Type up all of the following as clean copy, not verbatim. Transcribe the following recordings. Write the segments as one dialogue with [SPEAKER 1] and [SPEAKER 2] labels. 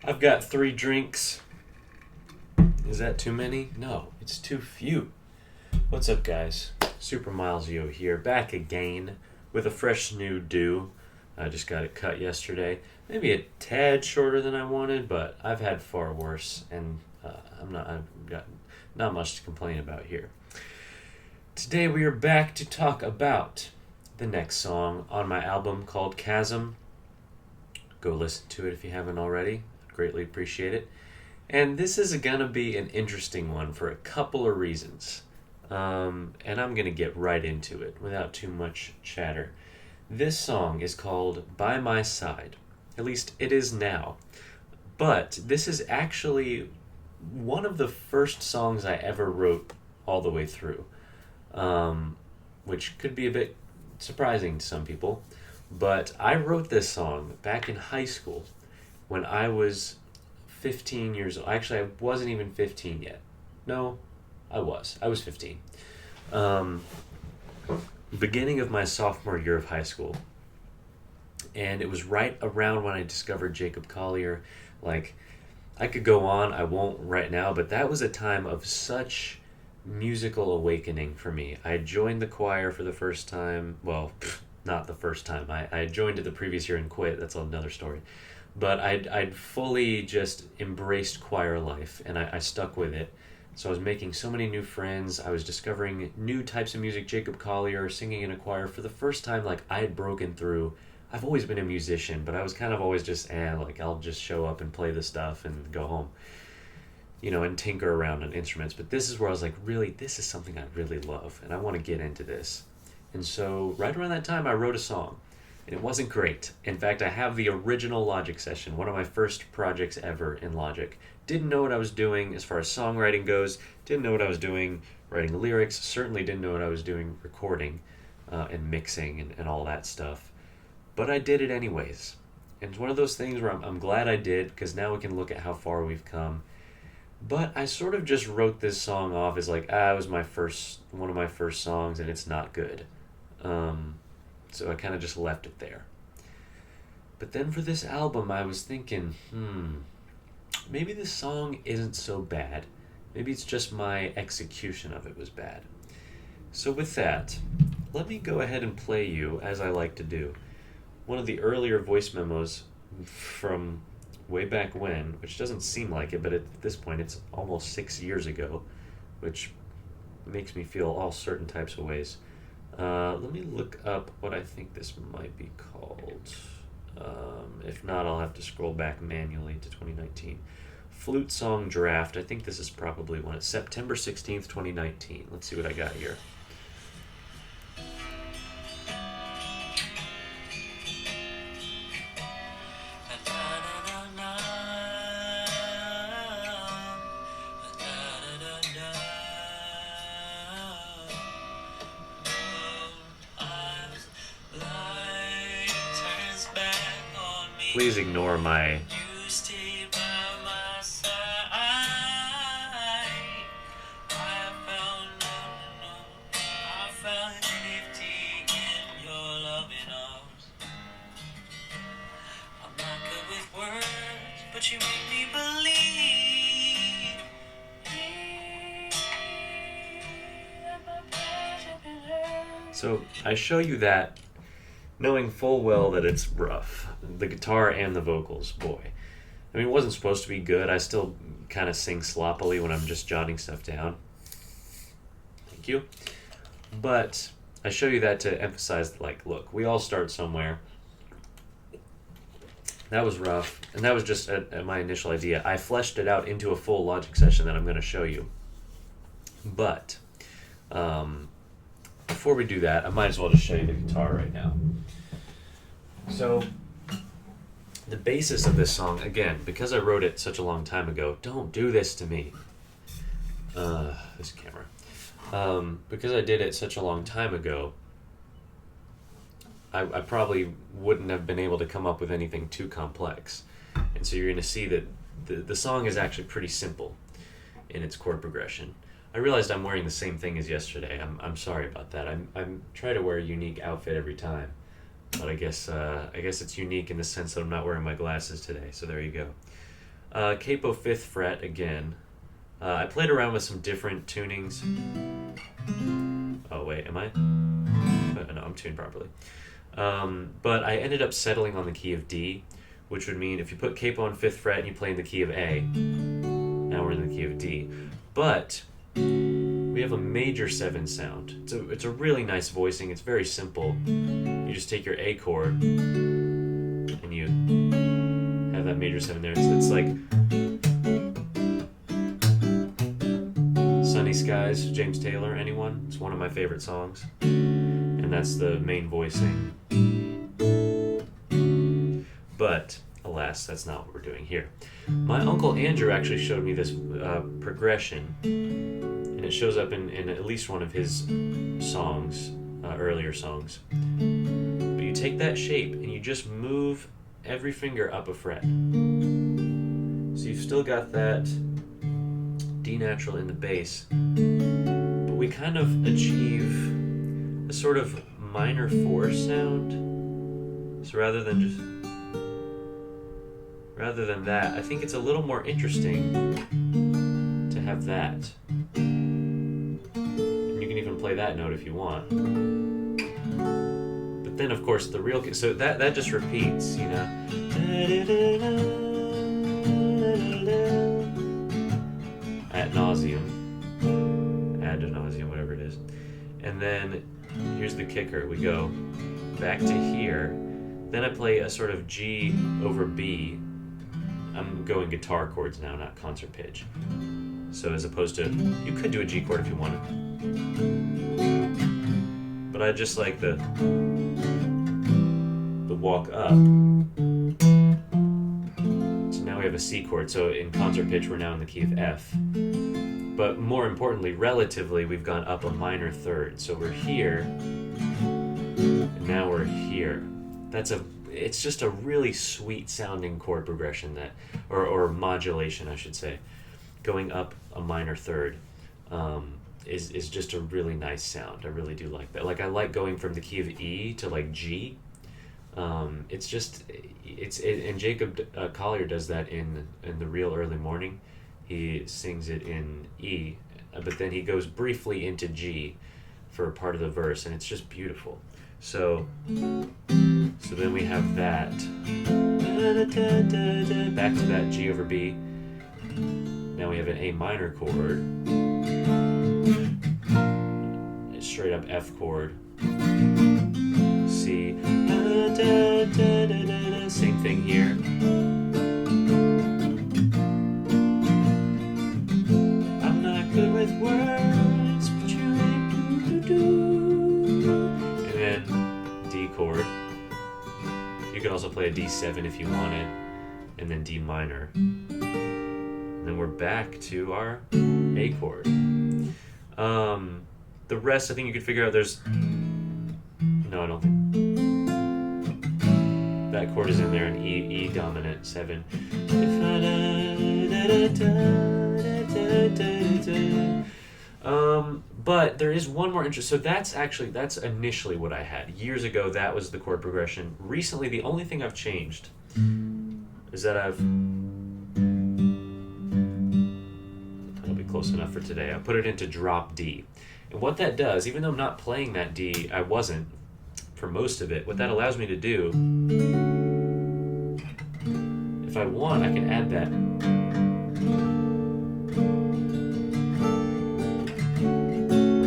[SPEAKER 1] I've got 3 drinks. Is that too many? No, it's too few. What's up, guys? Super Miles Yo here, back again with a fresh new do. I just got it cut yesterday. Maybe a tad shorter than I wanted, but I've had far worse, and I've got not much to complain about here. Today we are back to talk about the next song on my album called Chasm. Go listen to it if you haven't already. I'd greatly appreciate it. And this is going to be an interesting one for a couple of reasons. And I'm going to get right into it without too much chatter. This song is called By My Side. At least it is now. But this is actually one of the first songs I ever wrote all the way through. Which could be a bit surprising to some people. But I wrote this song back in high school when I was 15 years old. Actually, I wasn't even 15 yet. No, I was. I was 15. Beginning of my sophomore year of high school. And it was right around when I discovered Jacob Collier. Like, I could go on, I won't right now, but that was a time of such musical awakening for me. I joined the choir for the first time. Well, not the first time. I joined it the previous year and quit. That's another story. But I'd fully just embraced choir life, and I stuck with it. So I was making so many new friends. I was discovering new types of music. Jacob Collier, singing in a choir. For the first time, like, I had broken through. I've always been a musician, but I was kind of always just, like, I'll just show up and play the stuff and go home. You know, and tinker around on instruments. But this is where I was like, really, this is something I really love, and I want to get into this. And so right around that time, I wrote a song. And it wasn't great. In fact, I have the original Logic session, one of my first projects ever in Logic. Didn't know what I was doing as far as songwriting goes. Didn't know what I was doing writing lyrics. Certainly didn't know what I was doing recording and mixing and all that stuff. But I did it anyways. And it's one of those things where I'm glad I did, because now we can look at how far we've come. But I sort of just wrote this song off as like, it was one of my first songs, and it's not good. So I kind of just left it there. But then for this album, I was thinking, maybe this song isn't so bad. Maybe it's just my execution of it was bad. So with that, let me go ahead and play you, as I like to do, one of the earlier voice memos from way back when, which doesn't seem like it, but at this point it's almost 6 years ago, which makes me feel all certain types of ways. Let me look up what I think this might be called. If not, I'll have to scroll back manually to 2019. Flute Song Draft. I think this is probably one. It's September 16th, 2019. Let's see what I got here. Please ignore my but you make me believe. So I show you that knowing full well that it's rough. The guitar and the vocals, boy. I mean, it wasn't supposed to be good. I still kind of sing sloppily when I'm just jotting stuff down. Thank you. But I show you that to emphasize, like, look, we all start somewhere. That was rough, and that was just my initial idea. I fleshed it out into a full Logic session that I'm going to show you. But before we do that, I might as well just show you the guitar right now. So the basis of this song, again, because I wrote it such a long time ago, don't do this to me. This camera. Because I did it such a long time ago, I probably wouldn't have been able to come up with anything too complex. And so you're going to see that the song is actually pretty simple in its chord progression. I realized I'm wearing the same thing as yesterday. I'm sorry about that. I'm trying to wear a unique outfit every time. But I guess it's unique in the sense that I'm not wearing my glasses today, so there you go. Capo 5th fret again. I played around with some different tunings. Oh wait, am I? No, I'm tuned properly. But I ended up settling on the key of D, which would mean if you put capo on 5th fret and you play in the key of A, now we're in the key of D. But we have a major 7 sound. It's a really nice voicing. It's very simple. You just take your A chord and you have that major 7 there. It's like Sunny Skies, James Taylor, anyone? It's one of my favorite songs. And that's the main voicing. But alas, that's not what we're doing here. My Uncle Andrew actually showed me this progression, and it shows up in at least one of his songs, earlier songs. But you take that shape and you just move every finger up a fret. So you've still got that D natural in the bass, but we kind of achieve a sort of minor 4 sound. So rather than that, I think it's a little more interesting to have that. And you can even play that note if you want. But then, of course, the real... So that just repeats, you know. Ad nauseum, whatever it is. And then, here's the kicker. We go back to here. Then I play a sort of G over B. I'm going guitar chords now, not concert pitch. So as opposed to, you could do a G chord if you wanted. But I just like the walk up. So now we have a C chord. So in concert pitch, we're now in the key of F. But more importantly, relatively, we've gone up a minor 3rd. So we're here, and now we're here. It's just a really sweet sounding chord progression or modulation, I should say. Going up a minor 3rd is just a really nice sound. I really do like that. Like I like going from the key of E to like G. And Jacob Collier does that in the Real Early Morning. He sings it in E, but then he goes briefly into G for a part of the verse, and it's just beautiful. So then we have that. Back to that G over B. Now we have an A minor chord. A straight up F chord. C. Same thing here. I'm not good with words, but you ain't do. And then D chord. You could also play a D7 if you wanted, and then D minor. And then we're back to our A chord. The rest, I think you could figure out. No, I don't think. That chord is in there in E dominant 7. But there is one more interest. So that's initially what I had. Years ago, that was the chord progression. Recently, the only thing I've changed is that that'll be close enough for today. I put it into drop D. And what that does, even though I'm not playing that D, I wasn't for most of it, what that allows me to do, if I want, I can add that.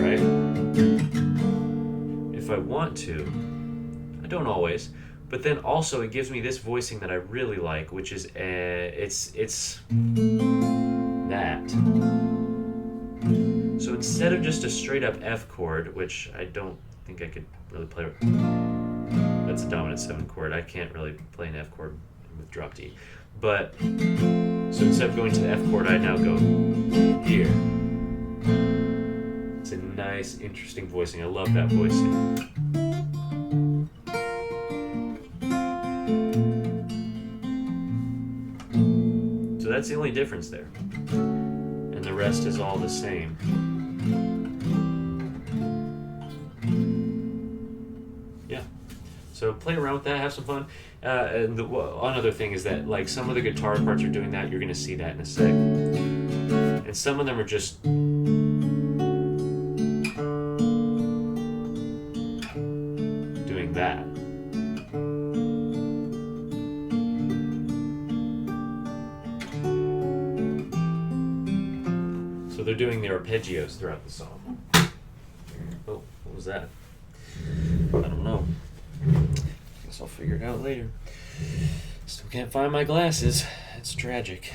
[SPEAKER 1] Right? If I want to. I don't always. But then also it gives me this voicing that I really like, which is, it's that. So instead of just a straight up F chord, which I don't think I could really play with, that's a dominant 7 chord. I can't really play an F chord with drop D. But, so instead of going to the F chord, I now go here. It's a nice, interesting voicing. I love that voicing. So that's the only difference there. And the rest is all the same. Yeah. So play around with that, have some fun. And another thing is that like some of the guitar parts are doing that. You're gonna see that in a sec. And some of them are just doing that. So they're doing the arpeggios throughout the song. Oh, what was that? I don't know. Guess I'll figure it out later. Still can't find my glasses. It's tragic.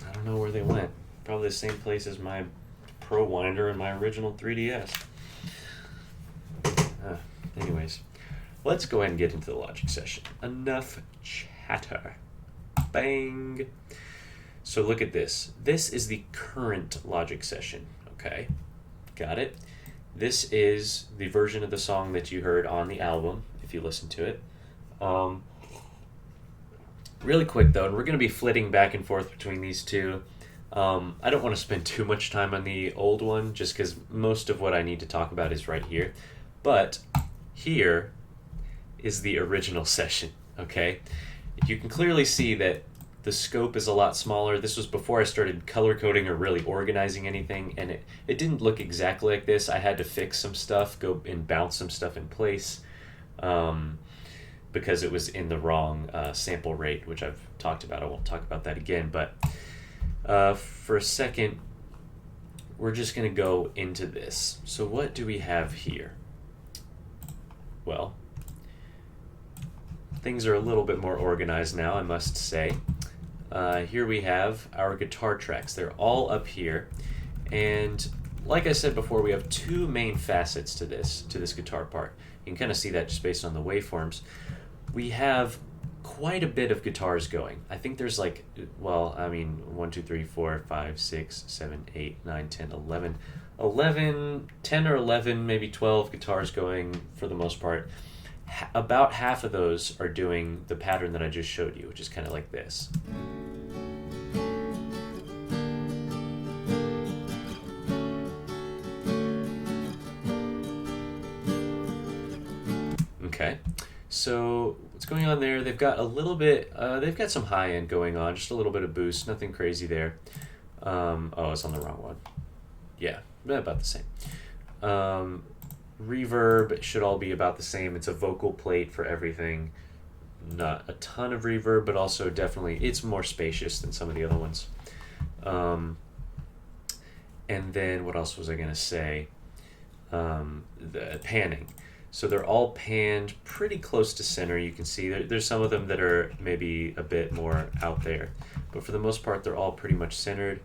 [SPEAKER 1] I don't know where they went. Probably the same place as my Pro Winder and my original 3DS. Anyways, let's go ahead and get into the Logic session. Enough chatter. Bang. So look at this. This is the current Logic session, okay? Got it? This is the version of the song that you heard on the album, if you listen to it. Really quick, though, and we're going to be flitting back and forth between these two. I don't want to spend too much time on the old one, just because most of what I need to talk about is right here. But here is the original session, okay? You can clearly see that the scope is a lot smaller. This was before I started color coding or really organizing anything, and it didn't look exactly like this. I had to fix some stuff, go and bounce some stuff in place, because it was in the wrong sample rate, which I've talked about. I won't talk about that again, but for a second, we're just going to go into this. So what do we have here? Well, things are a little bit more organized now, I must say. Here we have our guitar tracks. They're all up here, and like I said before, we have two main facets to this guitar part. You can kind of see that just based on the waveforms. We have quite a bit of guitars going. I think there's 1, 2, 3, 4, 5, 6, 7, 8, 9, 10, 11, 10 or 11, maybe 12 guitars going for the most part. About half of those are doing the pattern that I just showed you, which is kind of like this. Okay, so what's going on there? They've got a little bit, they've got some high end going on, just a little bit of boost, nothing crazy there. Oh, it's on the wrong one. Yeah, about the same. Reverb should all be about the same. It's a vocal plate for everything. Not a ton of reverb, but also definitely it's more spacious than some of the other ones. And then what else was I going to say? The panning. So they're all panned pretty close to center. You can see there's some of them that are maybe a bit more out there, but for the most part, they're all pretty much centered.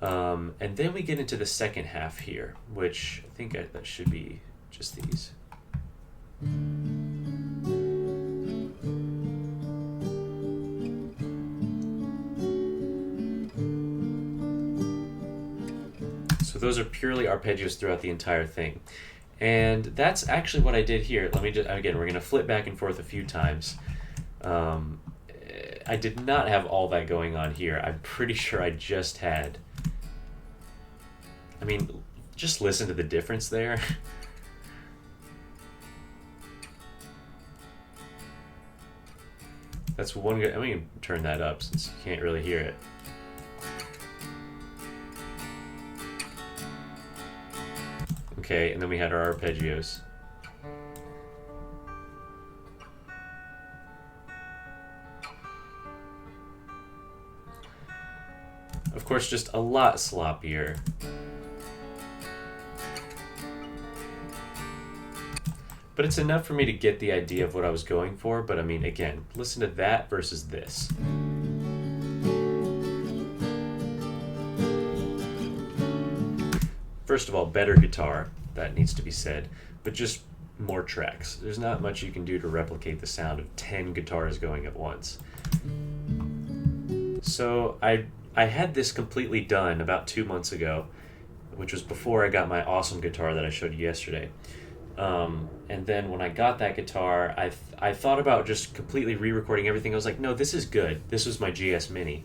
[SPEAKER 1] And then we get into the second half here, which I think that should be just these. So those are purely arpeggios throughout the entire thing. And that's actually what I did here. Let me just, again, we're going to flip back and forth a few times. I did not have all that going on here. I'm pretty sure I just had... I mean, just listen to the difference there. That's one good... I'm going to turn that up since you can't really hear it. Okay, and then we had our arpeggios. Of course, just a lot sloppier. But it's enough for me to get the idea of what I was going for, but I mean, again, listen to that versus this. First of all, better guitar, that needs to be said, but just more tracks. There's not much you can do to replicate the sound of 10 guitars going at once. So I had this completely done about 2 months ago, which was before I got my awesome guitar that I showed you yesterday. And then when I got that guitar, I thought about just completely re-recording everything. I was like, no, this is good. This was my GS Mini.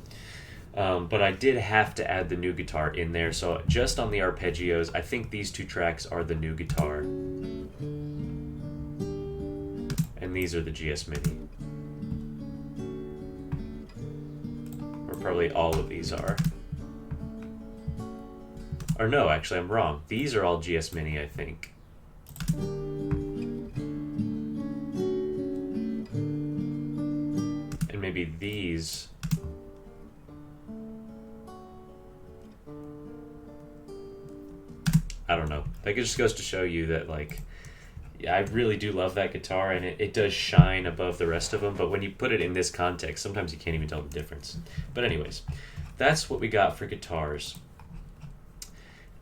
[SPEAKER 1] But I did have to add the new guitar in there, so just on the arpeggios, I think these two tracks are the new guitar. And and these are the GS Mini. Or probably all of these are. Or no, actually I'm wrong. These are all GS Mini, I think. And maybe these... I don't know. That just goes to show you that, like, yeah, I really do love that guitar, and it does shine above the rest of them, but when you put it in this context, sometimes you can't even tell the difference. But anyways, that's what we got for guitars.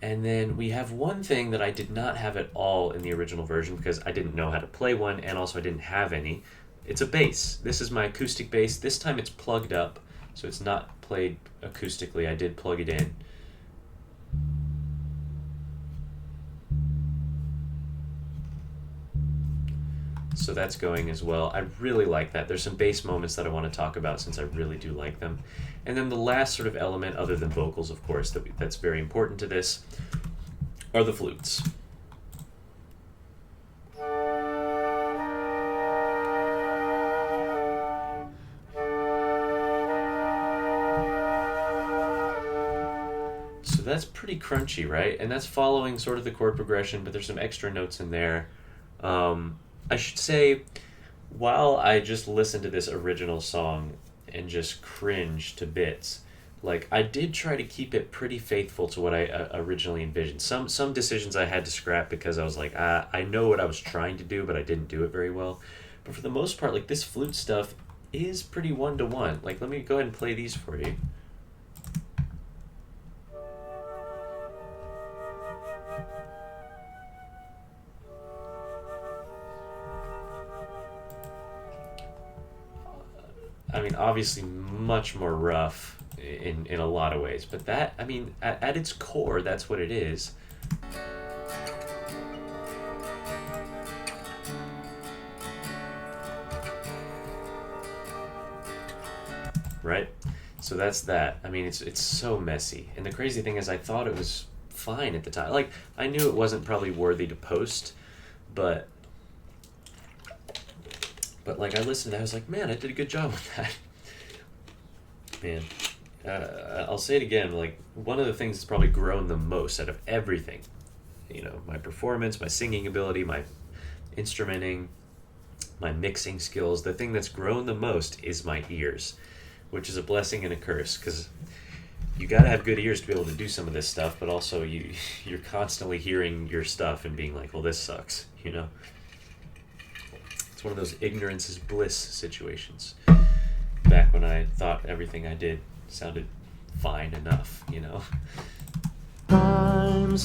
[SPEAKER 1] And then we have one thing that I did not have at all in the original version because I didn't know how to play one, and also I didn't have any. It's a bass. This is my acoustic bass. This time it's plugged up, so it's not played acoustically. I did plug it in. So that's going as well. I really like that. There's some bass moments that I want to talk about since I really do like them. And then the last sort of element, other than vocals, of course, that's very important to this, are the flutes. So that's pretty crunchy, right? And that's following sort of the chord progression, but there's some extra notes in there. I should say, while I just listened to this original song and just cringed to bits, like, I did try to keep it pretty faithful to what I originally envisioned. Some decisions I had to scrap because I was like, I know what I was trying to do, but I didn't do it very well. But for the most part, like, this flute stuff is pretty one-to-one. Like, let me go ahead and play these for you. I mean, obviously much more rough in a lot of ways, but that, I mean, at its core, that's what it is. Right? So that's that. I mean, it's so messy. And the crazy thing is I thought it was fine at the time. Like, I knew it wasn't probably worthy to post, but like, I listened to that, I was like, man, I did a good job with that. Man, I'll say it again, like, one of the things that's probably grown the most out of everything, you know, my performance, my singing ability, my instrumenting, my mixing skills, the thing that's grown the most is my ears, which is a blessing and a curse, because you gotta have good ears to be able to do some of this stuff, but also you're constantly hearing your stuff and being like, well, this sucks, you know? One of those ignorance is bliss situations. Back when I thought everything I did sounded fine enough, you know. I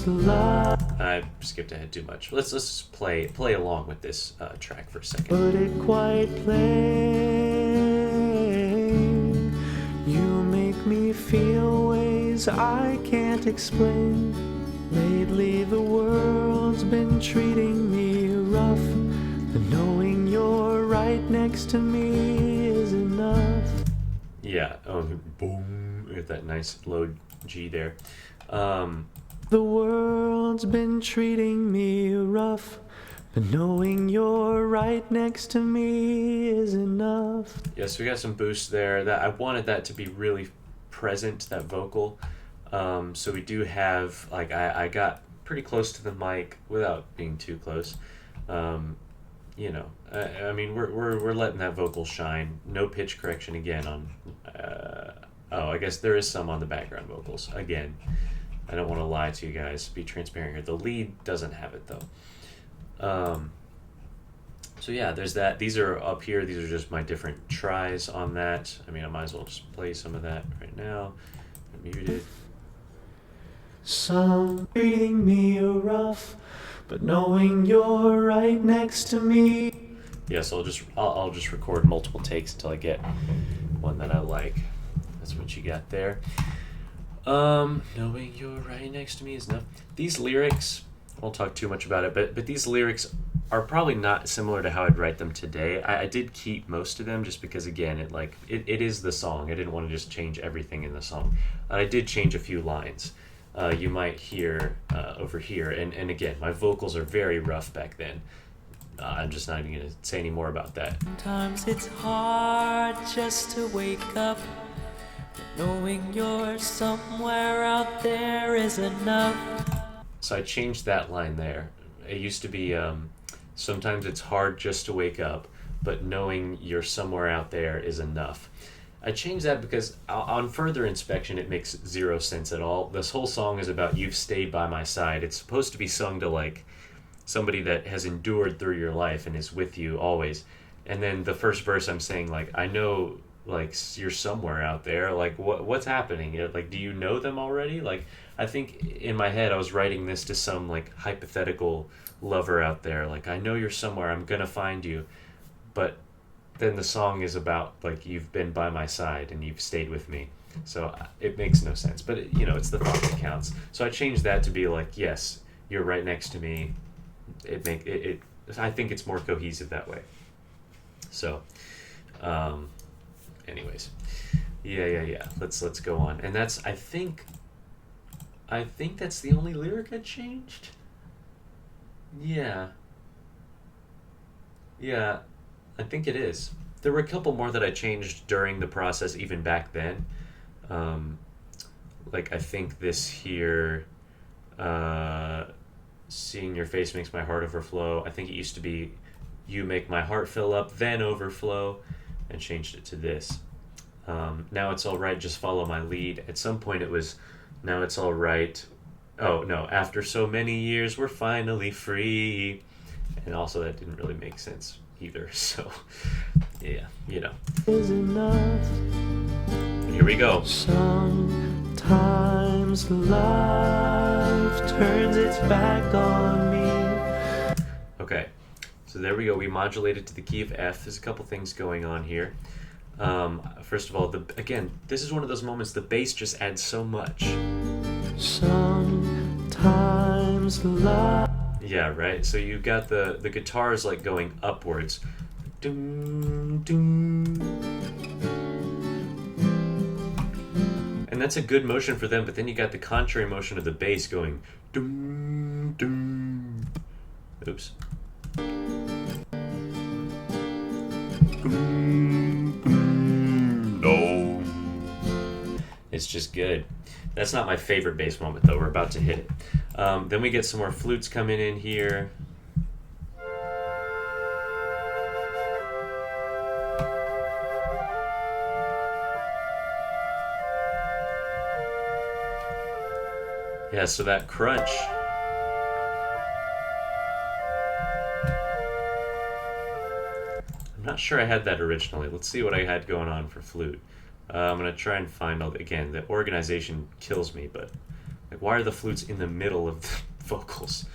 [SPEAKER 1] skipped ahead too much. Let's just play along with this track for a second.
[SPEAKER 2] Put it quite plain. You make me feel ways I can't explain. Lately the world's been treating me rough. But knowing you're right next to me is enough.
[SPEAKER 1] Yeah, boom, with that nice low G there.
[SPEAKER 2] The world's been treating me rough, but knowing you're right next to me is enough.
[SPEAKER 1] Yeah, so we got some boosts there. That I wanted that to be really present, that vocal. So we do have, like, I got pretty close to the mic without being too close. You know, I mean, we're letting that vocal shine. No pitch correction again on. I guess there is some on the background vocals. Again, I don't want to lie to you guys. Be transparent here. The lead doesn't have it though. So yeah, there's that. These are up here. These are just my different tries on that. I mean, I might as well just play some of that right now. I'm muted.
[SPEAKER 2] Some treating me rough, but knowing you're right next to me.
[SPEAKER 1] Yes, I'll just record multiple takes until I get one that I like. That's what you got there. Knowing you're right next to me is enough. These lyrics, I won't talk too much about it, but these lyrics are probably not similar to how I'd write them today. I did keep most of them just because, again, it is the song. I didn't want to just change everything in the song. I did change a few lines. You might hear over here, and again, my vocals are very rough back then. I'm just not even going to say any more about that.
[SPEAKER 2] Sometimes it's hard just to wake up, but knowing you're somewhere out there is enough.
[SPEAKER 1] So I changed that line there. It used to be sometimes it's hard just to wake up, but knowing you're somewhere out there is enough. I changed that because on further inspection, it makes zero sense at all. This whole song is about you've stayed by my side. It's supposed to be sung to like somebody that has endured through your life and is with you always. And then the first verse, I'm saying like, I know like you're somewhere out there. Like what's happening? Like, do you know them already? Like, I think in my head I was writing this to some like hypothetical lover out there. Like, I know you're somewhere. I'm gonna find you, but then the song is about like you've been by my side and you've stayed with me. So it makes no sense, but it's the thought that counts. So I changed that to be like, yes, you're right next to me. I think it's more cohesive that way. So, anyways, yeah. Let's go on. And that's I think that's the only lyric I changed. Yeah, I think it is. There were a couple more that I changed during the process, even back then. Like I think this here, seeing your face makes my heart overflow. I think it used to be, you make my heart fill up, then overflow, and changed it to this. Now it's all right, just follow my lead. At some point it was, now it's all right. Oh no, after so many years, we're finally free. And also that didn't really make sense either. So, yeah, Is enough. Here we go. Sometimes life turns its back on me. Okay, so there we go. We modulated to the key of F. There's a couple things going on here. First of all, again, this is one of those moments the bass just adds so much. Sometimes life. Yeah, right. So you got the guitars like going upwards. Doom, doom. And that's a good motion for them, but then you got the contrary motion of the bass going doom, doom. Oops. Doom, doom, no. It's just good. That's not my favorite bass moment, though. We're about to hit it. Then we get some more flutes coming in here. Yeah, so that crunch. I'm not sure I had that originally. Let's see what I had going on for flute. I'm going to try and find all again, the organization kills me, but like, why are the flutes in the middle of the vocals?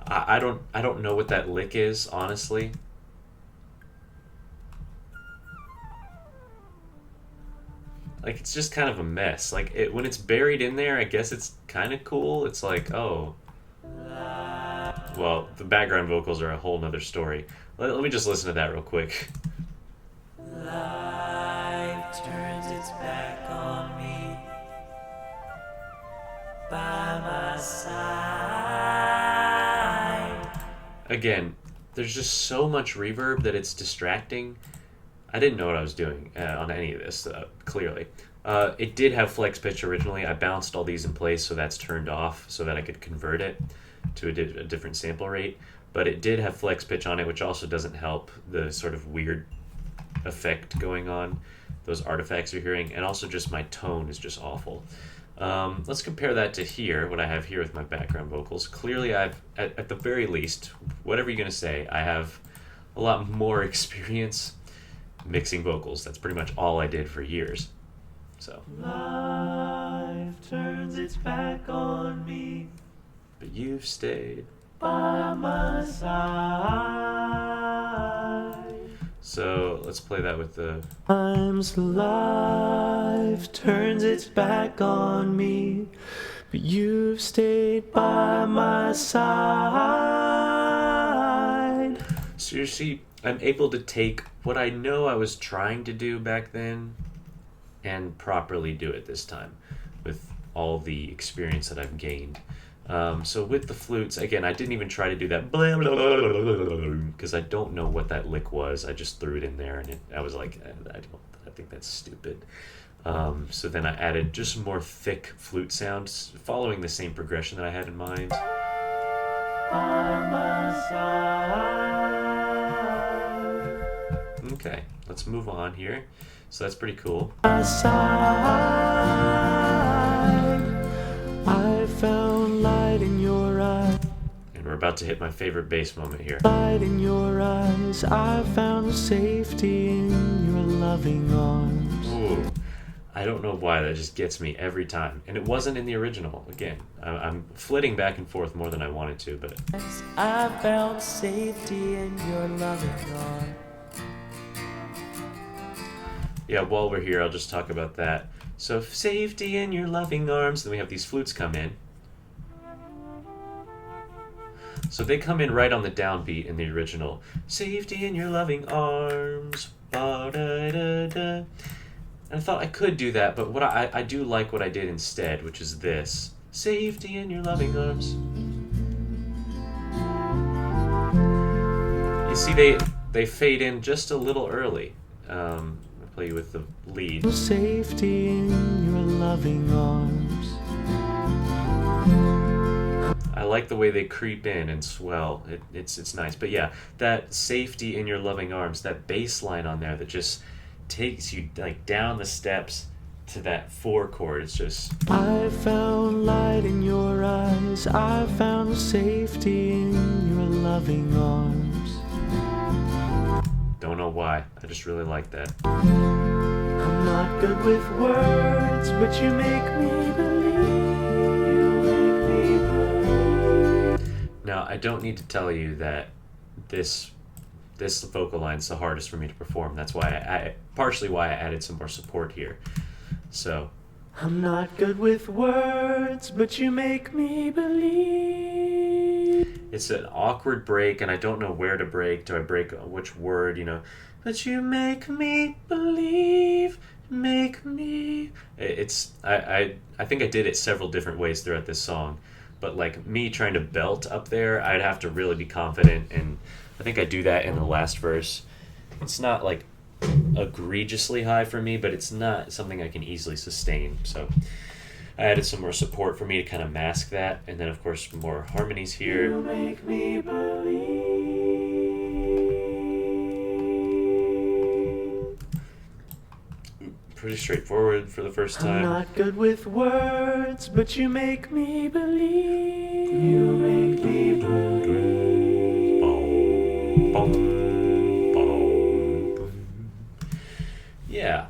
[SPEAKER 1] I don't know what that lick is, honestly. Like, it's just kind of a mess. Like, when it's buried in there, I guess it's kind of cool. It's like, oh. Well, the background vocals are a whole nother story. Let me just listen to that real quick. Life turns its back on me, by my side. Again, there's just so much reverb that it's distracting. I didn't know what I was doing on any of this, clearly. It did have flex pitch originally. I bounced all these in place, so that's turned off so that I could convert it to a different sample rate. But it did have flex pitch on it, which also doesn't help the sort of weird effect going on, those artifacts you're hearing. And also just my tone is just awful. Let's compare that to here, what I have here with my background vocals. Clearly, I've, at the very least, whatever you're going to say, I have a lot more experience mixing vocals. That's pretty much all I did for years. So life turns its back on me, but you've stayed by my side. So let's play that with the times life turns its back on me, but you've stayed by my side. So you see, I'm able to take what I know I was trying to do back then and properly do it this time with all the experience that I've gained. So with the flutes, again, I didn't even try to do that because I don't know what that lick was. I just threw it in there, and I was like, I think that's stupid. So then I added just more thick flute sounds, following the same progression that I had in mind. Okay, let's move on here. So that's pretty cool.
[SPEAKER 2] I found light in your eyes.
[SPEAKER 1] And we're about to hit my favorite bass moment here.
[SPEAKER 2] Light in your eyes. I found safety in your loving arms.
[SPEAKER 1] Ooh. I don't know why, that just gets me every time. And it wasn't in the original. Again, I'm flitting back and forth more than I wanted to, but...
[SPEAKER 2] I found safety in your loving arms.
[SPEAKER 1] Yeah, while we're here, I'll just talk about that. So, safety in your loving arms. Then we have these flutes come in. So they come in right on the downbeat in the original. Safety in your loving arms. Ba-da-da-da. And I thought I could do that, but what I do like what I did instead, which is this. Safety in your loving arms. You see, they fade in just a little early. I'll play with the lead.
[SPEAKER 2] Safety in your loving arms.
[SPEAKER 1] I like the way they creep in and swell. It's nice. But yeah, that safety in your loving arms, that bass line on there that just takes you like down the steps to that 4 chord. It's just...
[SPEAKER 2] I found light in your eyes. I found safety in your loving arms.
[SPEAKER 1] Don't know why. I just really like that.
[SPEAKER 2] I'm not good with words, but you make me believe. You make me believe.
[SPEAKER 1] Now, I don't need to tell you that this vocal line's the hardest for me to perform. That's why partially why I added some more support here. So,
[SPEAKER 2] I'm not good with words, but you make me believe.
[SPEAKER 1] it's an awkward break, and I don't know where to break. Do I break which word, But you make me believe, make me... I think I did it several different ways throughout this song. But like me trying to belt up there, I'd have to really be confident, and I think I do that in the last verse. It's not like egregiously high for me, but it's not something I can easily sustain. So I added some more support for me to kind of mask that, and then of course more harmonies here.
[SPEAKER 2] You make me believe.
[SPEAKER 1] Pretty straightforward for the first
[SPEAKER 2] I'm
[SPEAKER 1] time.
[SPEAKER 2] not good with words, but you make me believe. You make me believe.
[SPEAKER 1] Boom, boom, boom. Yeah.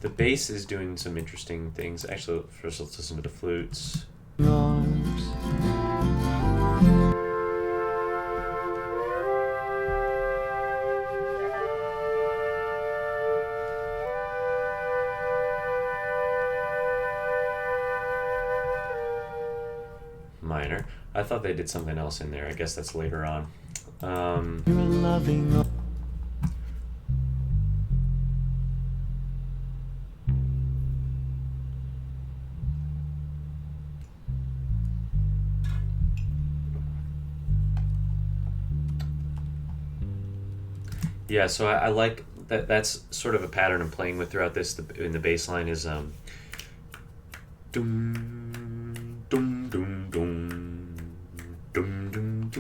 [SPEAKER 1] The bass is doing some interesting things. Actually, first let's listen to the flutes.
[SPEAKER 2] Arms.
[SPEAKER 1] Minor. I thought they did something else in there. I guess that's later on.
[SPEAKER 2] You're loving.
[SPEAKER 1] Yeah, so I like that. That's sort of a pattern I'm playing with throughout this. In the bass line is dum dum dum dum dum dum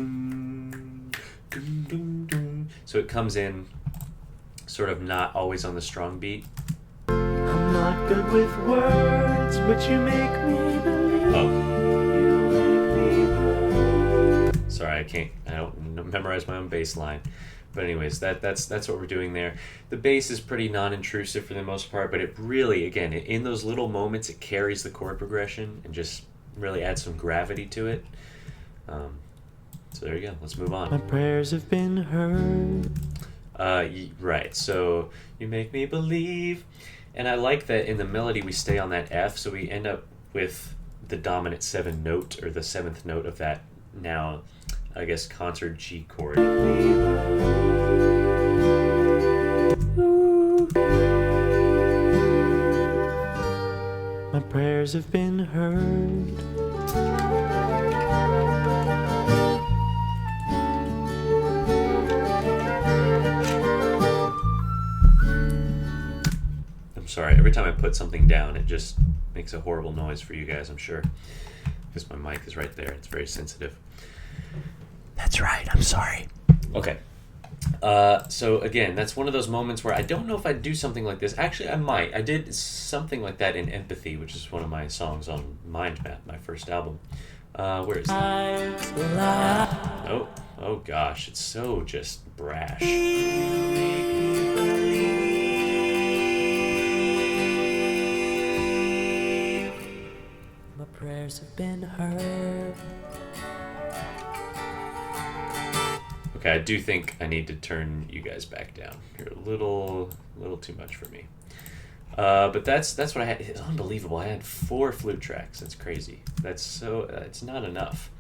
[SPEAKER 1] dum dum dum. So it comes in sort of not always on the strong beat.
[SPEAKER 2] I'm not good with words, but you make me believe.
[SPEAKER 1] Oh.
[SPEAKER 2] You make me believe.
[SPEAKER 1] Sorry, I don't memorize my own bass line. But anyways, that's what we're doing there. The bass is pretty non-intrusive for the most part, but it really, again, in those little moments, it carries the chord progression and just really adds some gravity to it. So there you go. Let's move
[SPEAKER 2] My
[SPEAKER 1] on.
[SPEAKER 2] prayers have been heard.
[SPEAKER 1] Right. So you make me believe, and I like that in the melody we stay on that F, so we end up with the dominant 7 note, or the 7th note of that now, I guess, concert G chord.
[SPEAKER 2] prayers have been heard.
[SPEAKER 1] I'm sorry, every time I put something down, it just makes a horrible noise for you guys, I'm sure. Because my mic is right there, it's very sensitive.
[SPEAKER 2] That's right, I'm sorry.
[SPEAKER 1] Okay. So again, that's one of those moments where I don't know if I'd do something like this. Actually, I might. I did something like that in Empathy, which is one of my songs on Mind Map, my first album. Where is it? Oh, oh gosh, it's so just brash.
[SPEAKER 2] My prayers have been heard.
[SPEAKER 1] Okay, I do think I need to turn you guys back down. You're a little too much for me. But that's what I had. It's unbelievable. I had 4 flute tracks. That's crazy. That's so. It's not enough.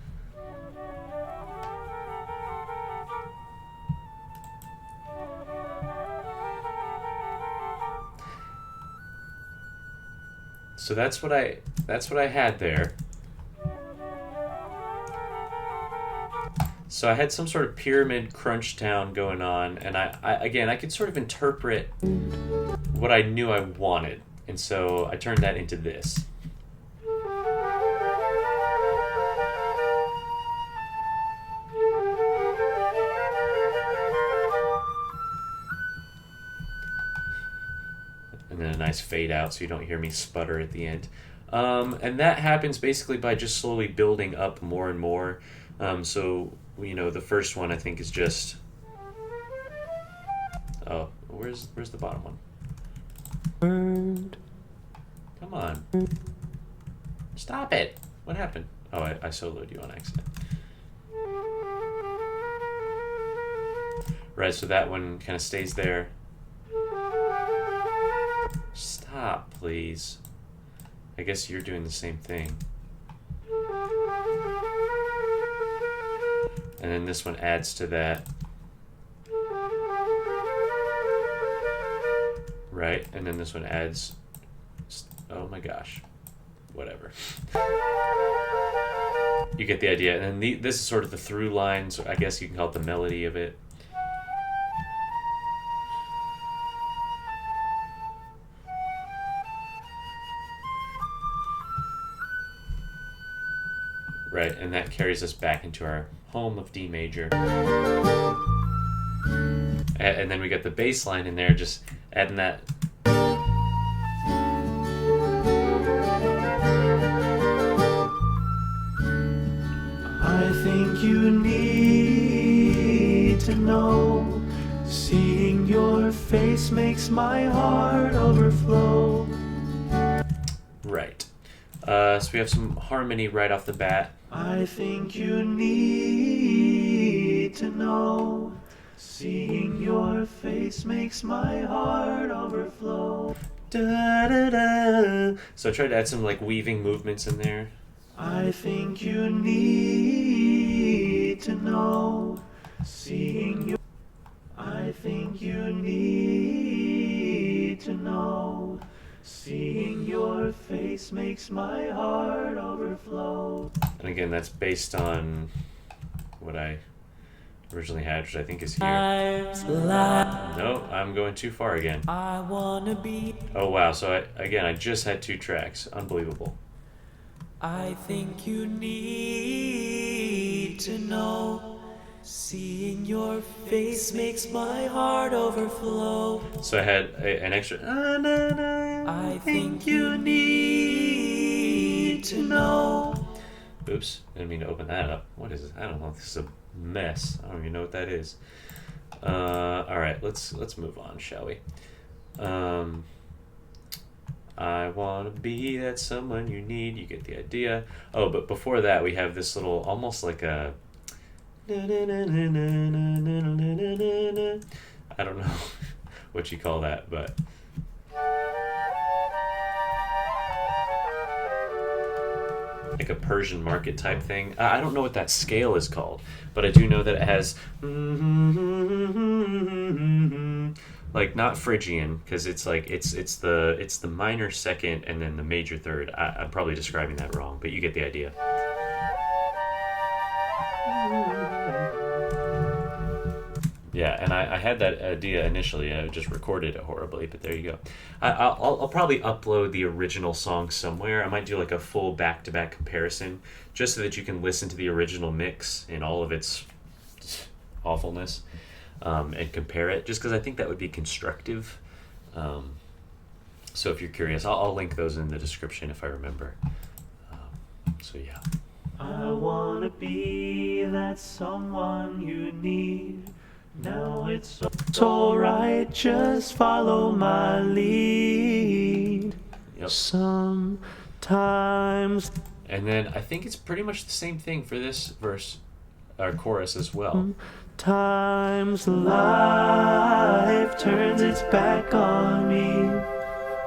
[SPEAKER 1] So that's what I had there. So I had some sort of pyramid crunch town going on, and I could sort of interpret what I knew I wanted, and so I turned that into this. And then a nice fade out so you don't hear me sputter at the end. And that happens basically by just slowly building up more and more. So, you know, the first one I think is just... Oh, where's the bottom one? Come on. Stop it! What happened? Oh, I soloed you on accident. Right, so that one kind of stays there. Stop, please. I guess you're doing the same thing. And then this one adds to that. Right, and then this one adds... Oh my gosh. Whatever. You get the idea. And then this is sort of the through line, so I guess you can call it the melody of it. Right, and that carries us back into our home of D major. And then we got the bass line in there, just adding that.
[SPEAKER 2] I think you need to know, seeing your face makes my heart overflow.
[SPEAKER 1] Right. So we have some harmony right off the bat.
[SPEAKER 2] I think you need to know, seeing your face makes my heart overflow.
[SPEAKER 1] Da, da, da. So I tried to add some like weaving movements in there.
[SPEAKER 2] I think you need to know, seeing your... I think you need to know, seeing your face makes my heart overflow.
[SPEAKER 1] And again, that's based on what I originally had, which I think is here. No, I'm going too far again.
[SPEAKER 2] I wanna be...
[SPEAKER 1] Oh wow, so I just had 2 tracks. Unbelievable.
[SPEAKER 2] I think you need to know, seeing your face makes my heart overflow.
[SPEAKER 1] So I had an extra...
[SPEAKER 2] I think you need to know.
[SPEAKER 1] Oops, didn't mean to open that up. What is it? I don't know. This is a mess. I don't even know what that is. All right, let's move on, shall we? I want to be that someone you need. You get the idea. Oh, but before that, we have this little, almost like a... I don't know what you call that, but... like a Persian market type thing. I don't know what that scale is called, but I do know that it has... like not Phrygian, because it's like it's the minor second and then the major third. I'm probably describing that wrong, but you get the idea. Yeah, and I had that idea initially, and I just recorded it horribly, but there you go. I'll probably upload the original song somewhere. I might do like a full back-to-back comparison, just so that you can listen to the original mix in all of its awfulness, and compare it, just because I think that would be constructive. So if you're curious, I'll link those in the description if I remember. So yeah.
[SPEAKER 2] I wanna be that someone you need. Now it's alright, just follow my lead.
[SPEAKER 1] Yep.
[SPEAKER 2] Sometimes.
[SPEAKER 1] And then I think it's pretty much the same thing for this verse, or chorus as well.
[SPEAKER 2] Times life turns its back on me,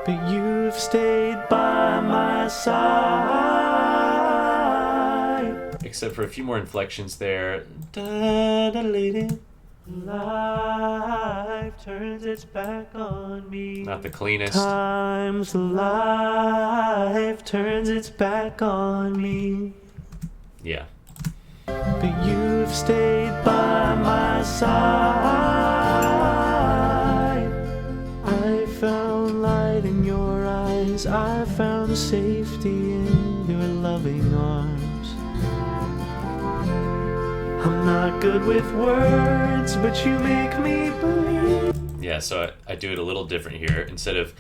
[SPEAKER 2] but you've stayed by my side.
[SPEAKER 1] Except for a few more inflections there. Da-da-da-da-da.
[SPEAKER 2] Life turns its back on me.
[SPEAKER 1] Not the cleanest.
[SPEAKER 2] Times life turns its back on me,
[SPEAKER 1] Yeah.
[SPEAKER 2] but you've stayed by my side. I found light in your eyes, I found safety in your loving arms. I'm not good with words, but you make me believe.
[SPEAKER 1] Yeah, so I do it a little different here. Instead of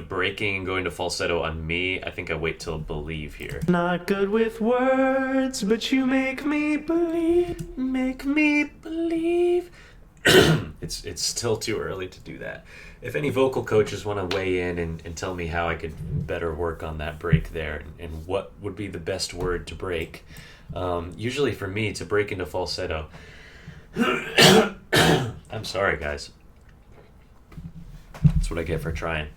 [SPEAKER 1] breaking and going to falsetto on me, I think I wait till believe here.
[SPEAKER 2] Not good with words, but you make me believe.
[SPEAKER 1] Make me believe. It's still too early to do that. If any vocal coaches want to weigh in and tell me how I could better work on that break there, and what would be the best word to break, usually for me, to break into falsetto. I'm sorry, guys. That's what I get for trying.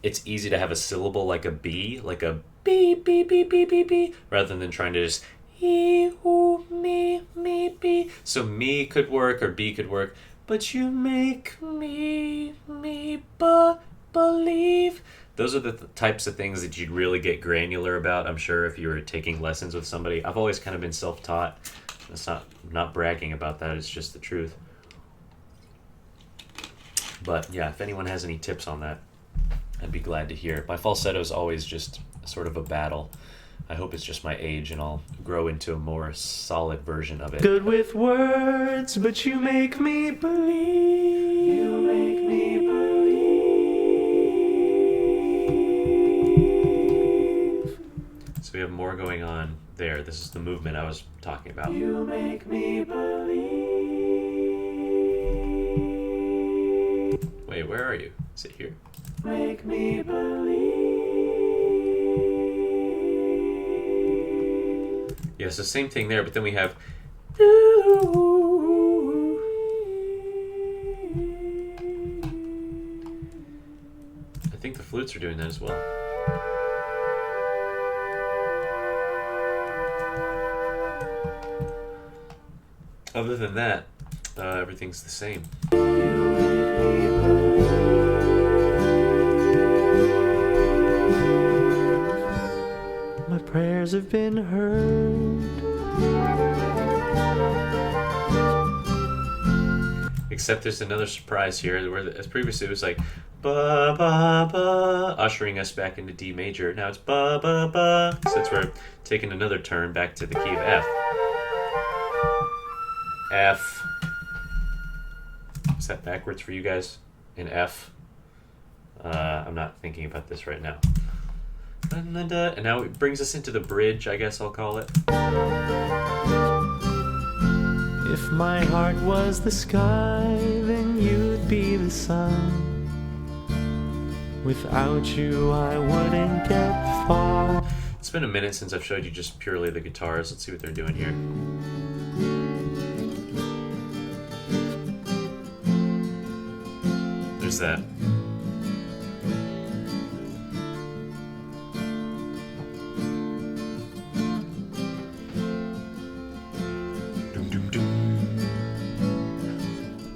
[SPEAKER 1] It's easy to have a syllable like a B, like a B, B, B, B, B, B, rather than trying to just E, ooh, me, B. So me could work or B could work, but you make me believe. Those are the types of things that you'd really get granular about, I'm sure, if you were taking lessons with somebody. I've always kind of been self-taught. It's not bragging about that, it's just the truth. But yeah, if anyone has any tips on that, I'd be glad to hear. My falsetto is always just sort of a battle. I hope it's just my age and I'll grow into a more solid version of it.
[SPEAKER 2] Good with words, but you make me believe. You make me believe.
[SPEAKER 1] So we have more going on there. This is the movement I was talking about.
[SPEAKER 2] You make me believe.
[SPEAKER 1] Wait, where are you? Is it here?
[SPEAKER 2] Make me believe.
[SPEAKER 1] Yeah, so same thing there, but then we have. I think the flutes are doing that as well. Other than that, everything's the same.
[SPEAKER 2] My prayers have been heard.
[SPEAKER 1] Except there's another surprise here, where as previously it was like ba ba ba, ushering us back into D major. Now it's ba ba ba, since we're taking another turn back to the key of F. F. Is that backwards for you guys? In F? I'm not thinking about this right now. And now it brings us into the bridge, I guess I'll call it.
[SPEAKER 2] If my heart was the sky, then you'd be the sun. Without you, I wouldn't get far.
[SPEAKER 1] It's been a minute since I've showed you just purely the guitars. Let's see what they're doing here. There's that. Doom, doom, doom.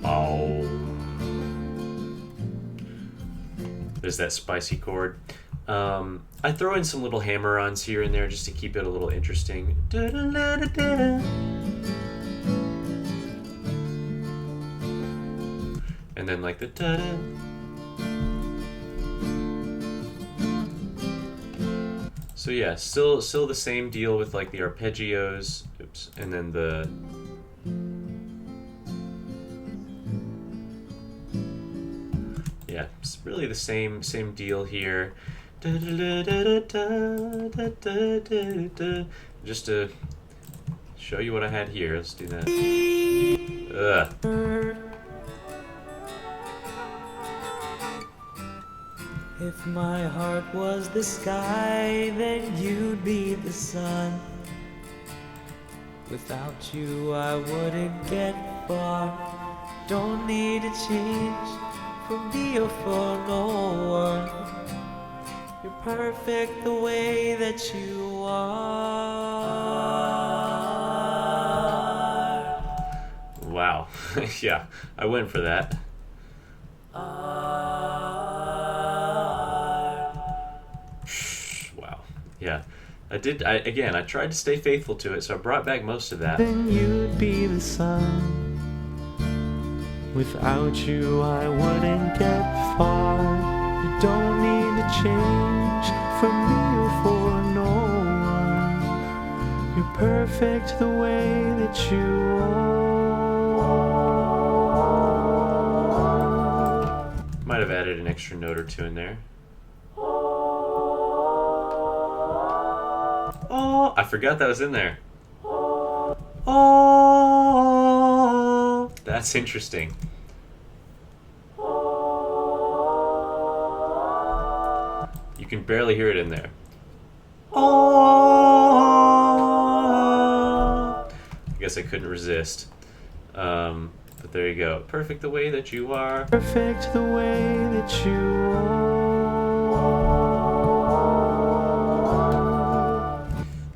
[SPEAKER 1] Oh. does that spicy chord. I throw in some little hammer-ons here and there just to keep it a little interesting. And then like the da-da. So yeah, still the same deal with like the arpeggios. Oops, and then the yeah, it's really the same deal here. Just to show you what I had here, let's do that. Ugh.
[SPEAKER 2] If my heart was the sky, then you'd be the sun. Without you, I wouldn't get far. Don't need to change for me or for no one. You're perfect the way that you are.
[SPEAKER 1] Wow. Yeah, I went for that. Wow. Yeah. I tried to stay faithful to it, so I brought back most of that.
[SPEAKER 2] Then you'd be the sun. Without you, I wouldn't get far. You don't need to change for me or for no one. You're perfect the way that you are.
[SPEAKER 1] Might have added an extra note or two in there. Oh, I forgot that was in there. Oh, that's interesting. You can barely hear it in there. Oh, I guess I couldn't resist. But there you go. Perfect the way that you are.
[SPEAKER 2] Perfect the way that you are.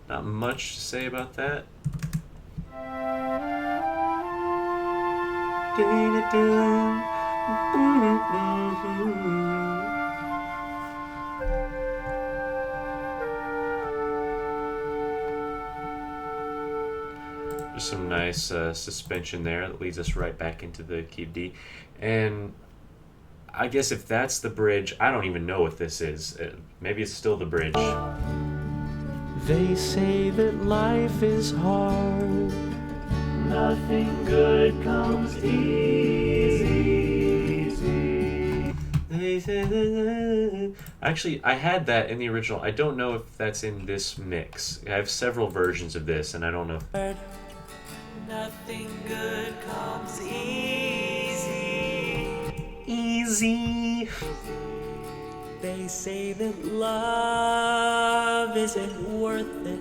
[SPEAKER 1] Not much to say about that. There's some nice suspension there that leads us right back into the key of D. And I guess if that's the bridge, I don't even know what this is. Maybe it's still the bridge.
[SPEAKER 2] They say that life is hard. Nothing good comes easy.
[SPEAKER 1] Actually, I had that in the original. I don't know if that's in this mix. I have several versions of this, and I don't know.
[SPEAKER 2] Nothing good comes easy.
[SPEAKER 1] Easy.
[SPEAKER 2] They say that love isn't worth it.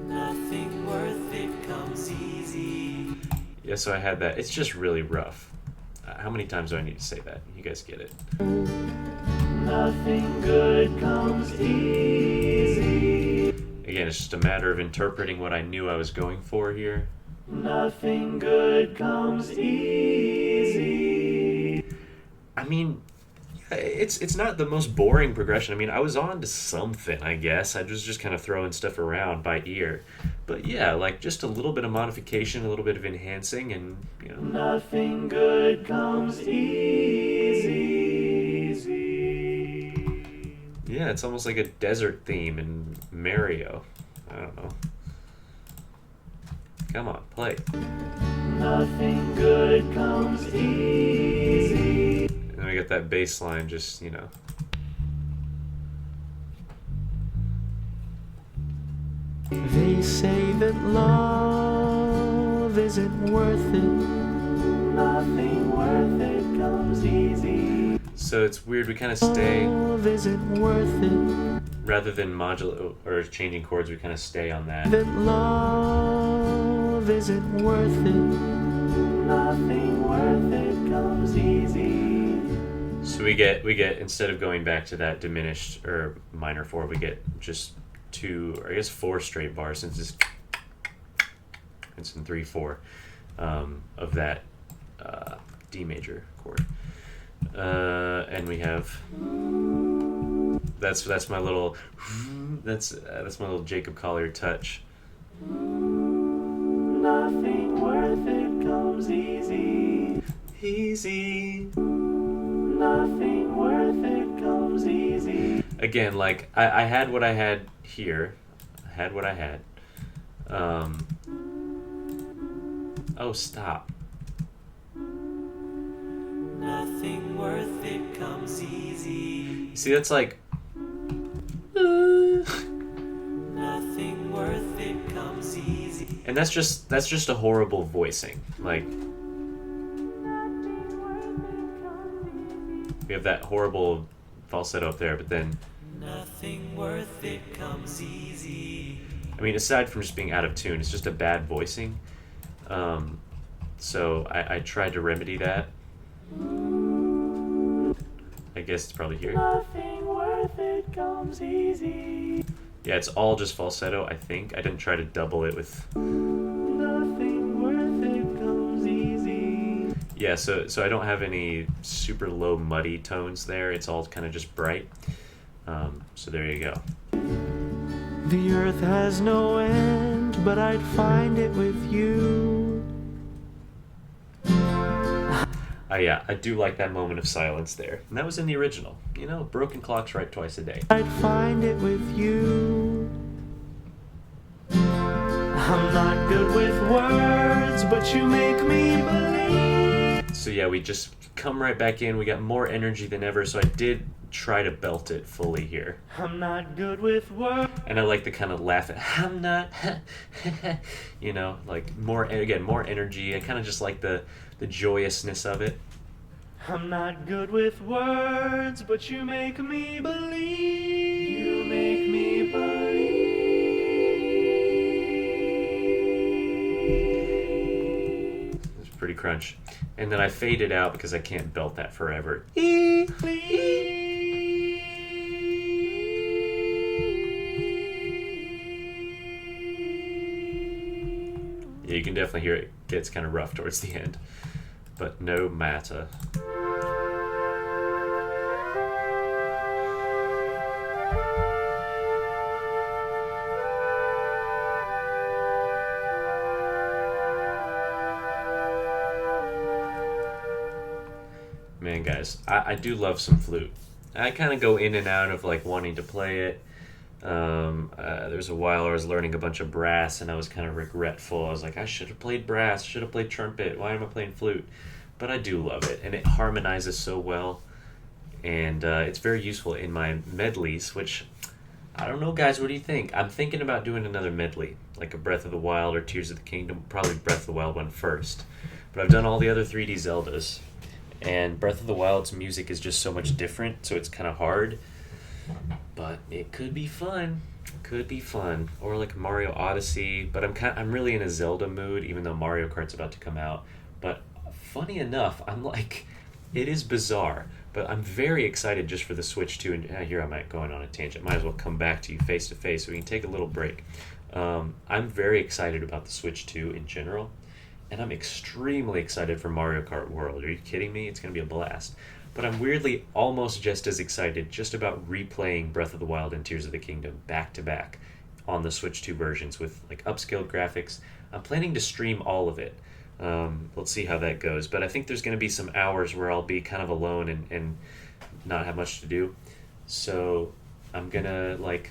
[SPEAKER 2] Nothing worth it comes easy.
[SPEAKER 1] Yeah, so I had that. It's just really rough. How many times do I need to say that? You guys get it.
[SPEAKER 2] Nothing good comes easy.
[SPEAKER 1] Again, it's just a matter of interpreting what I knew I was going for here.
[SPEAKER 2] Nothing good comes easy.
[SPEAKER 1] I mean, it's not the most boring progression. I mean, I was on to something, I guess. I was just kind of throwing stuff around by ear. But yeah, like just a little bit of modification, a little bit of enhancing, and, you know.
[SPEAKER 2] Nothing good comes easy.
[SPEAKER 1] Yeah, it's almost like a desert theme in Mario. I don't know. Come on, play.
[SPEAKER 2] Nothing good comes easy.
[SPEAKER 1] And then we got that bass line just, you know.
[SPEAKER 2] They say that love isn't worth it. Nothing worth it comes easy.
[SPEAKER 1] So it's weird, we kind of stay,
[SPEAKER 2] Love isn't worth it.
[SPEAKER 1] rather than modulate or changing chords, we kind of stay on that.
[SPEAKER 2] That love isn't worth it. Nothing worth it comes easy.
[SPEAKER 1] So we get instead of going back to that diminished or minor 4, we get just 2, or I guess 4 straight bars, since it's in 3/4 of that D major chord. And we have that's my little that's my little Jacob Collier touch.
[SPEAKER 2] Nothing worth it comes easy.
[SPEAKER 1] Easy.
[SPEAKER 2] Nothing worth it comes easy.
[SPEAKER 1] Again, like I had what I had here. I had what I had. Oh, stop.
[SPEAKER 2] Nothing worth it comes easy.
[SPEAKER 1] See, that's like.
[SPEAKER 2] Nothing worth it comes easy.
[SPEAKER 1] And that's just a horrible voicing. Like we have that horrible falsetto up there, but then
[SPEAKER 2] Nothing worth it comes easy.
[SPEAKER 1] I mean, aside from just being out of tune, it's just a bad voicing. So I tried to remedy that. I guess it's probably here.
[SPEAKER 2] Nothing worth it comes easy.
[SPEAKER 1] Yeah, it's all just falsetto, I think. I didn't try to double it with.
[SPEAKER 2] Nothing worth it comes easy.
[SPEAKER 1] Yeah, so I don't have any super low muddy tones there. It's all kind of just bright. So there you go.
[SPEAKER 2] The earth has no end, but I'd find it with you.
[SPEAKER 1] Yeah, I do like that moment of silence there. And that was in the original. You know, broken clocks right twice a day.
[SPEAKER 2] I'd find it with you. I'm not good with words, but you make me believe.
[SPEAKER 1] So yeah, we just come right back in. We got more energy than ever, so I did try to belt it fully here.
[SPEAKER 2] I'm not good with words.
[SPEAKER 1] And I like to kind of laugh at, I'm not, you know, like more energy. I kind of just like the joyousness of it.
[SPEAKER 2] I'm not good with words, but you make me believe. You make me believe.
[SPEAKER 1] It's pretty crunch. And then I fade it out because I can't belt that forever. Yeah, you can definitely hear it gets kind of rough towards the end. But no matter. Man, guys, I do love some flute. I kind of go in and out of like wanting to play it. There's a while I was learning a bunch of brass and I was kind of regretful. I was like, I should have played brass, should have played trumpet. Why am I playing flute? But I do love it, and it harmonizes so well, and it's very useful in my medleys, which, I don't know, guys, what do you think? I'm thinking about doing another medley, like a Breath of the Wild or Tears of the Kingdom, probably Breath of the Wild one first. But I've done all the other 3D Zeldas, and Breath of the Wild's music is just so much different, so it's kind of hard. But it could be fun. Could be fun. Or like Mario Odyssey. But I'm really in a Zelda mood, even though Mario Kart's about to come out. But funny enough, I'm like, it is bizarre, but I'm very excited just for the Switch 2. And here I might going on a tangent. Might as well come back to you face to face so we can take a little break. I'm very excited about the Switch 2 in general. And I'm extremely excited for Mario Kart World. Are you kidding me? It's going to be a blast. But I'm weirdly almost just as excited just about replaying Breath of the Wild and Tears of the Kingdom back to back on the Switch 2 versions with like upscaled graphics. I'm planning to stream all of it. Let's see how that goes. But I think there's going to be some hours where I'll be kind of alone and not have much to do. So I'm going to like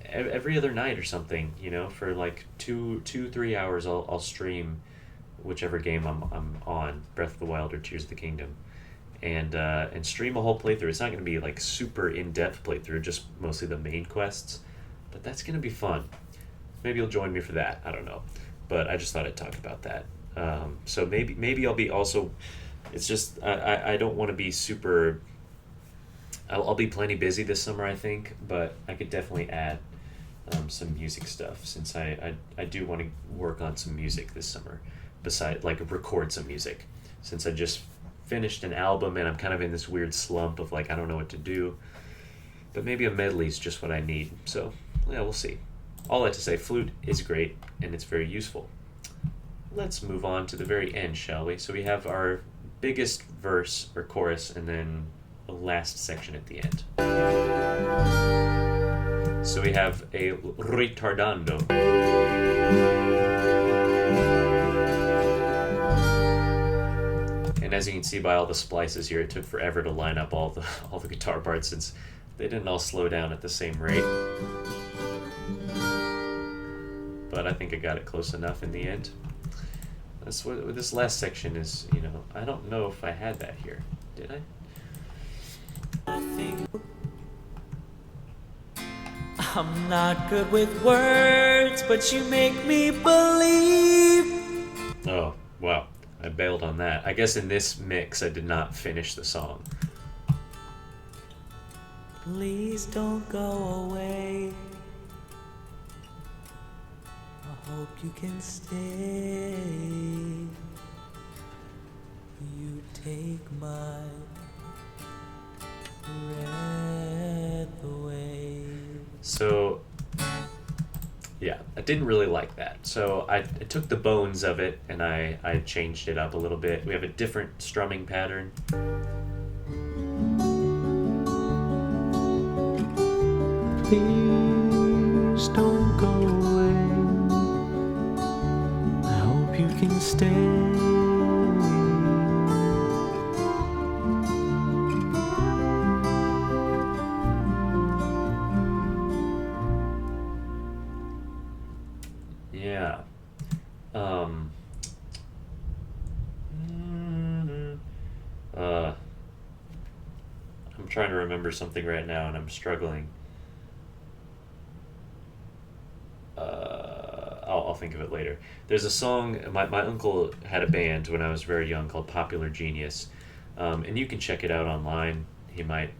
[SPEAKER 1] every other night or something, you know, for like 3 hours I'll stream whichever game I'm on, Breath of the Wild or Tears of the Kingdom. And stream a whole playthrough. It's not going to be like super in-depth playthrough, just mostly the main quests, but that's going to be fun. Maybe you'll join me for that. I don't know, but I just thought I'd talk about that. So maybe I'll be also. It's just I don't want to be super. I'll be plenty busy this summer, I think, but I could definitely add some music stuff since I do want to work on some music this summer. Besides, like record some music, since I just finished an album and I'm kind of in this weird slump of like I don't know what to do, but maybe a medley is just what I need. So yeah, we'll see. All that to say, flute is great and it's very useful. Let's move on to the very end, shall we? So we have our biggest verse or chorus, and then the last section at the end. So we have a ritardando. And as you can see by all the splices here, it took forever to line up all the guitar parts since they didn't all slow down at the same rate. But I think I got it close enough in the end. That's what this last section is, I don't know if I had that here. Did I?
[SPEAKER 2] I'm not good with words, but you make me believe.
[SPEAKER 1] Oh, wow. I bailed on that. I guess in this mix I did not finish the song.
[SPEAKER 2] Please don't go away. I hope you can stay. You take my breath away.
[SPEAKER 1] So, yeah, I didn't really like that. So I took the bones of it and I changed it up a little bit. We have a different strumming pattern. Please don't go away. I hope you can stay. Yeah. I'm trying to remember something right now and I'm struggling. I'll think of it later. There's a song, my uncle had a band when I was very young called Popular Genius. And you can check it out online. He might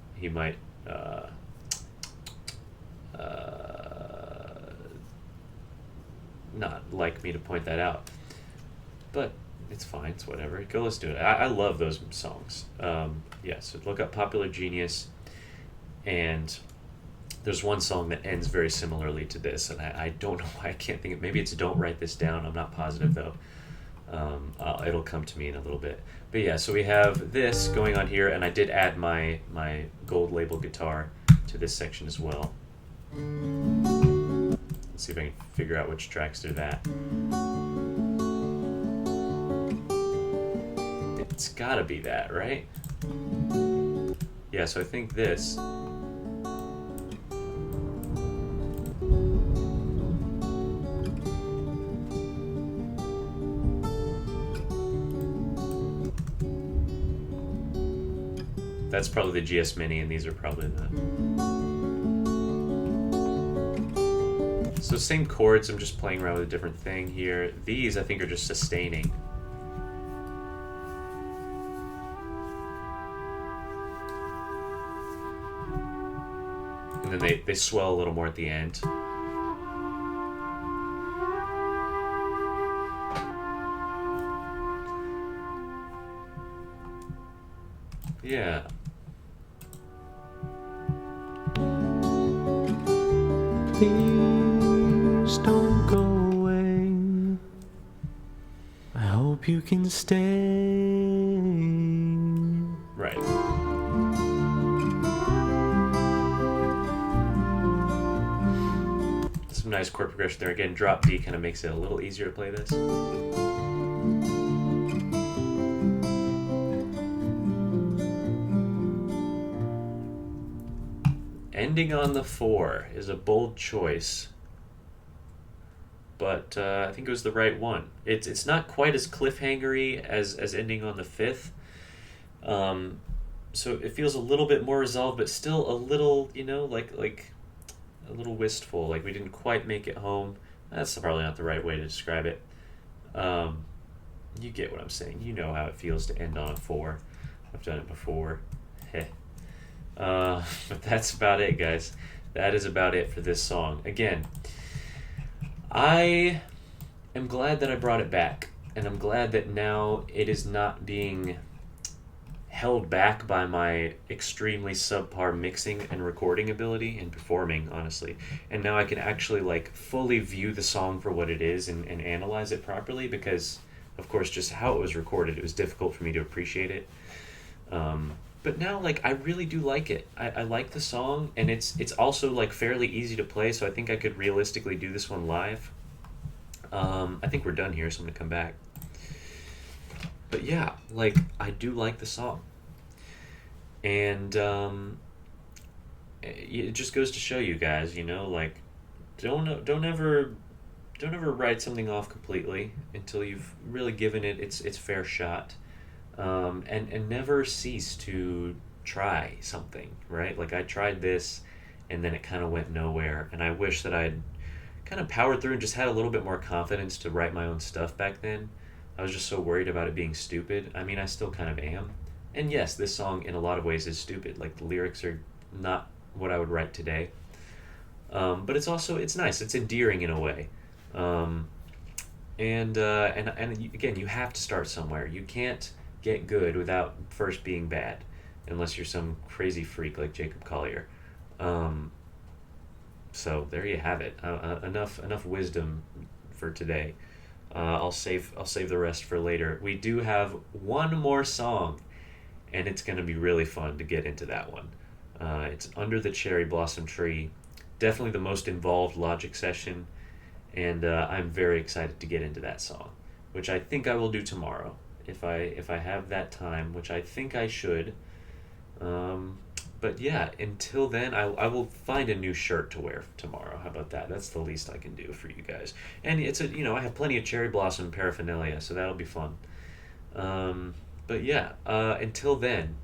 [SPEAKER 1] not like me to point that out, but it's fine, it's whatever, go listen to it. I love those songs. So look up Popular Genius, and there's one song that ends very similarly to this, and I don't know why I can't think of, maybe it's Don't Write This Down, I'm not positive though. It'll come to me in a little bit. But yeah, so we have this going on here, and I did add my gold label guitar to this section as well. Let's see if I can figure out which tracks do that. It's gotta be that, right? Yeah, so I think this. That's probably the GS Mini, and these are probably the... So same chords, I'm just playing around with a different thing here. These, I think, are just sustaining. And then they swell a little more at the end. Yeah. Please don't go away. I hope you can stay. Right. Some nice chord progression there. Again, drop D kind of makes it a little easier to play this. Ending on the 4 is a bold choice, but I think it was the right one. It's not quite as cliffhangery as ending on the 5th, so it feels a little bit more resolved, but still a little, like a little wistful, like we didn't quite make it home. That's probably not the right way to describe it. You get what I'm saying. You know how it feels to end on a 4. I've done it before. Heh. But that's about it, guys. That is about it for this song. Again, I am glad that I brought it back, and I'm glad that now it is not being held back by my extremely subpar mixing and recording ability and performing, honestly. And now I can actually fully view the song for what it is and analyze it properly, because of course, just how it was recorded, it was difficult for me to appreciate it. But now, like, I really do like it. I like the song, and it's also like fairly easy to play. So I think I could realistically do this one live. I think we're done here, so I'm gonna come back. But yeah, like, I do like the song, and it just goes to show you guys, like, don't ever write something off completely until you've really given it its fair shot, and never cease to try something, right? Like, I tried this, and then it kind of went nowhere, and I wish that I'd kind of powered through and just had a little bit more confidence to write my own stuff back then. I was just so worried about it being stupid. I mean, I still kind of am. And yes, this song in a lot of ways is stupid. Like, the lyrics are not what I would write today. But it's nice. It's endearing in a way. Um, and again, you have to start somewhere. You can't get good without first being bad, unless you're some crazy freak like Jacob Collier. Um, so there you have it. Enough wisdom for today. I'll save the rest for later. We do have one more song, and it's going to be really fun to get into that one. It's Under the Cherry Blossom Tree. Definitely the most involved Logic session, and I'm very excited to get into that song, which I think I will do tomorrow if I have that time, which I think I should. But yeah, until then, I will find a new shirt to wear tomorrow. How about that? That's the least I can do for you guys. And I have plenty of cherry blossom paraphernalia, so that'll be fun. But yeah, until then,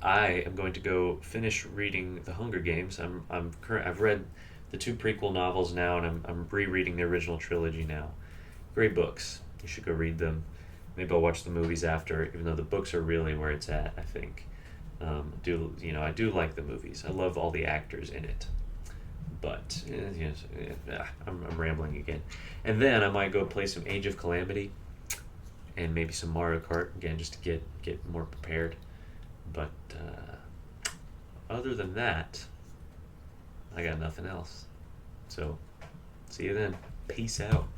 [SPEAKER 1] I am going to go finish reading The Hunger Games. I've read the two prequel novels now, and I'm rereading the original trilogy now. Great books. You should go read them. Maybe I'll watch the movies after, even though the books are really where it's at, I think. I do like the movies. I love all the actors in it. But I'm rambling again. And then I might go play some Age of Calamity and maybe some Mario Kart again, just to get more prepared. But other than that, I got nothing else. So see you then. Peace out.